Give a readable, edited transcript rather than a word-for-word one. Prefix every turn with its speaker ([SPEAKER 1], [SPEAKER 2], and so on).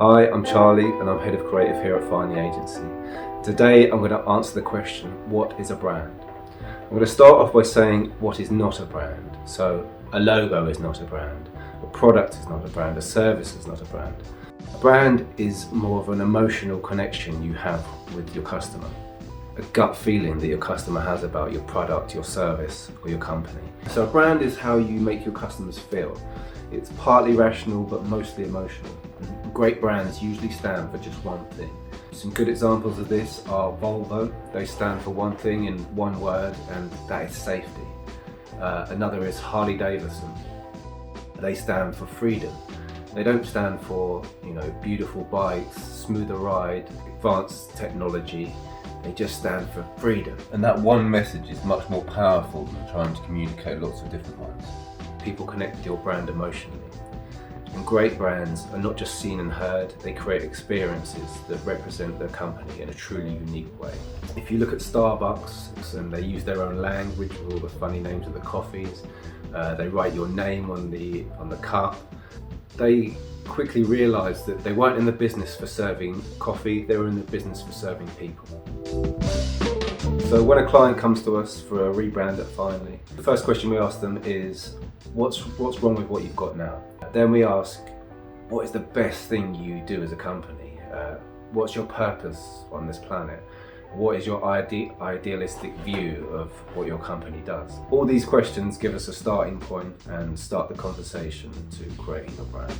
[SPEAKER 1] Hi, I'm Charlie and I'm Head of Creative here at Find the Agency. Today I'm going to answer the question, what is a brand? I'm going to start off by saying what is not a brand. So a logo is not a brand, a product is not a brand, a service is not a brand. A brand is more of an emotional connection you have with your customer, a gut feeling that your customer has about your product, your service or your company. So a brand is how you make your customers feel. It's partly rational but mostly emotional. Great brands usually stand for just one thing. Some good examples of this are Volvo. They stand for one thing in one word, and that is safety. Another is Harley Davidson. They stand for freedom. They don't stand for, beautiful bikes, smoother ride, advanced technology. They just stand for freedom.
[SPEAKER 2] And that one message is much more powerful than trying to communicate lots of different ones.
[SPEAKER 1] People connect with your brand emotionally. And great brands are not just seen and heard, they create experiences that represent their company in a truly unique way. If you look at Starbucks, and they use their own language with all the funny names of the coffees, they write your name on the cup, they quickly realised that they weren't in the business for serving coffee, they were in the business for serving people. So when a client comes to us for a rebrand at Finally, the first question we ask them is, what's wrong with what you've got now? Then we ask, what is the best thing you do as a company? What's your purpose on this planet? What is your idealistic view of what your company does? All these questions give us a starting point and start the conversation to creating a brand.